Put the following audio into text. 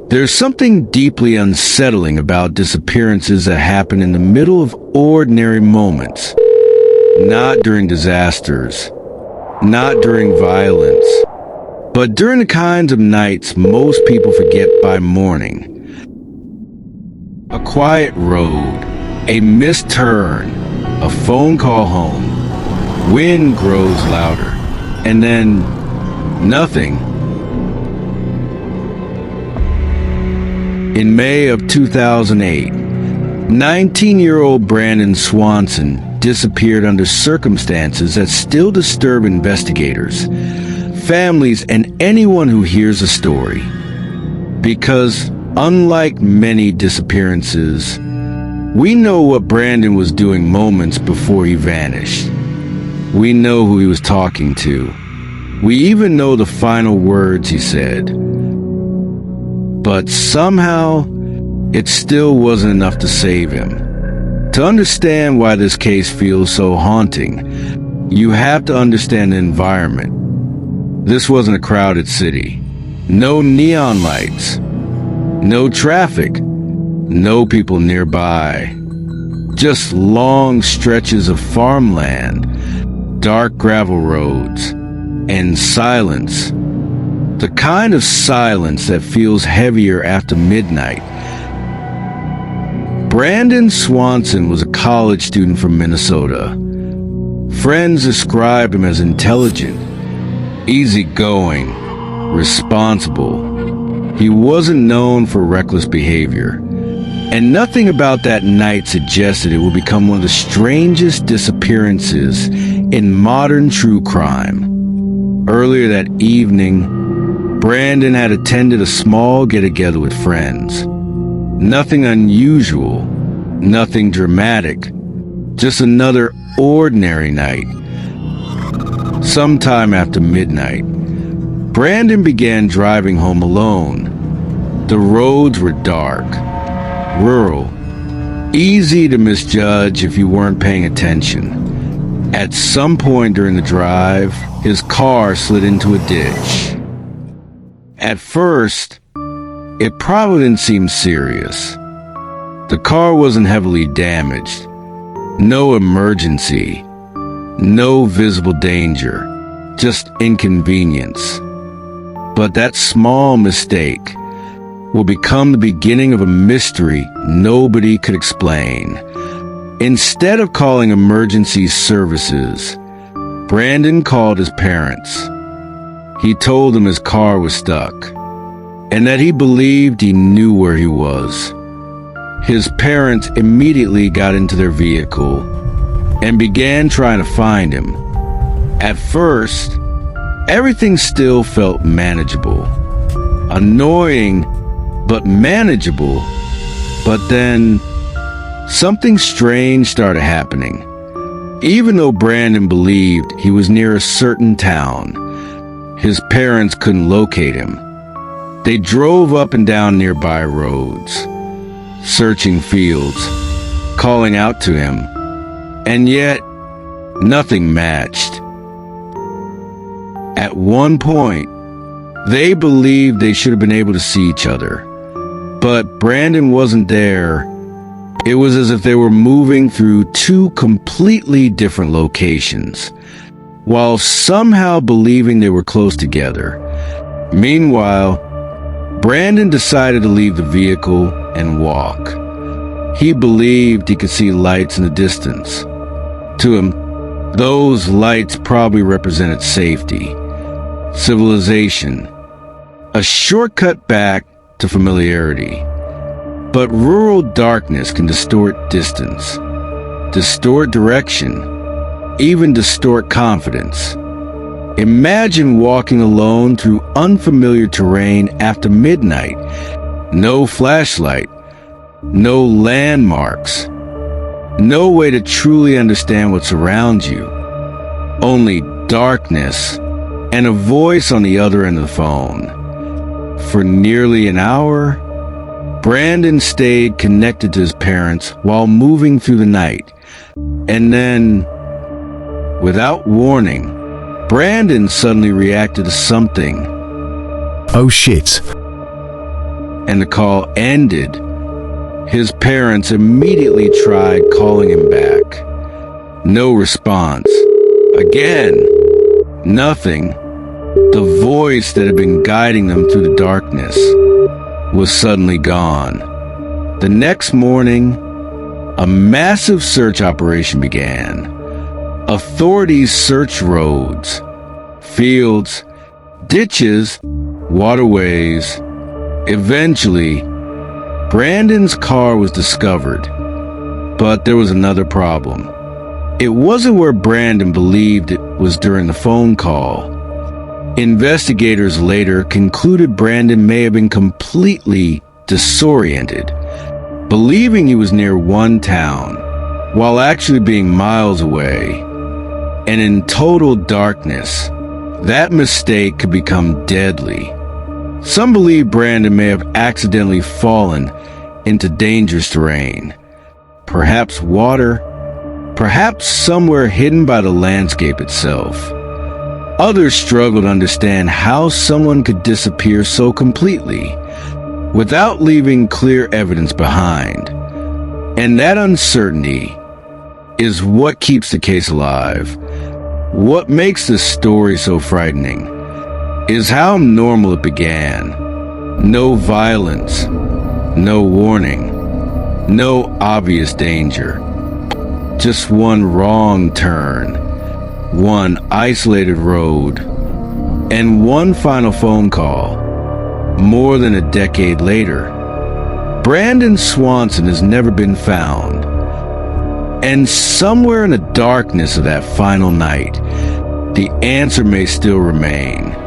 There's something deeply unsettling about disappearances that happen in the middle of ordinary moments. Not during disasters, not during violence, but during the kinds of nights most people forget by morning. A quiet road, a missed turn, a phone call home, wind grows louder, and then nothing. In May of 2008, 19-year-old Brandon Swanson disappeared under circumstances that still disturb investigators, families, and anyone who hears the story. Because, unlike many disappearances, we know what Brandon was doing moments before he vanished. We know who he was talking to. We even know the final words he said. But somehow, it still wasn't enough to save him. To understand why this case feels so haunting, you have to understand the environment. This wasn't a crowded city. No neon lights. No traffic. No people nearby. Just long stretches of farmland, dark gravel roads, and silence. The kind of silence that feels heavier after midnight. Brandon Swanson was a college student from Minnesota. Friends described him as intelligent, easygoing, responsible. He wasn't known for reckless behavior, and nothing about that night suggested it would become one of the strangest disappearances in modern true crime. Earlier that evening, Brandon had attended a small get-together with friends. Nothing unusual, nothing dramatic, just another ordinary night. Sometime after midnight, Brandon began driving home alone. The roads were dark, rural, easy to misjudge if you weren't paying attention. At some point during the drive, his car slid into a ditch. At first, it probably didn't seem serious. The car wasn't heavily damaged. No emergency. No visible danger. Just inconvenience. But that small mistake will become the beginning of a mystery nobody could explain. Instead of calling emergency services, Brandon called his parents. He told them his car was stuck, and that he believed he knew where he was. His parents immediately got into their vehicle and began trying to find him. At first, everything still felt manageable. Annoying, but manageable. But then, something strange started happening. Even though Brandon believed he was near a certain town, his parents couldn't locate him. They drove up and down nearby roads, searching fields, calling out to him, and yet nothing matched. At one point, they believed they should have been able to see each other, but Brandon wasn't there. It was as if they were moving through two completely different locations, while somehow believing they were close together. Meanwhile, Brandon decided to leave the vehicle and walk. He believed he could see lights in the distance. To him, those lights probably represented safety, civilization, a shortcut back to familiarity. But rural darkness can distort distance, distort direction, even distort confidence. Imagine walking alone through unfamiliar terrain after midnight. No flashlight, no landmarks, no way to truly understand what surrounds you. Only darkness and a voice on the other end of the phone. For nearly an hour, Brandon stayed connected to his parents while moving through the night. And then, without warning, Brandon suddenly reacted to something. Oh shit. and the call ended, his parents immediately tried calling him back. No response. Again, nothing. The voice that had been guiding them through the darkness was suddenly gone. The next morning, a massive search operation began. Authorities searched roads, fields, ditches, waterways. Eventually, Brandon's car was discovered, but there was another problem. It wasn't where Brandon believed it was during the phone call. Investigators later concluded Brandon may have been completely disoriented, believing he was near one town, while actually being miles away, and in total darkness. That mistake could become deadly. Some believe Brandon may have accidentally fallen into dangerous terrain, perhaps water, perhaps somewhere hidden by the landscape itself. Others struggle to understand how someone could disappear so completely without leaving clear evidence behind. And that uncertainty is what keeps the case alive. What makes this story so frightening is how normal it began. No violence, no warning, no obvious danger. Just one wrong turn, one isolated road, and one final phone call. More than a decade later, Brandon Swanson has never been found. And somewhere in the darkness of that final night, the answer may still remain.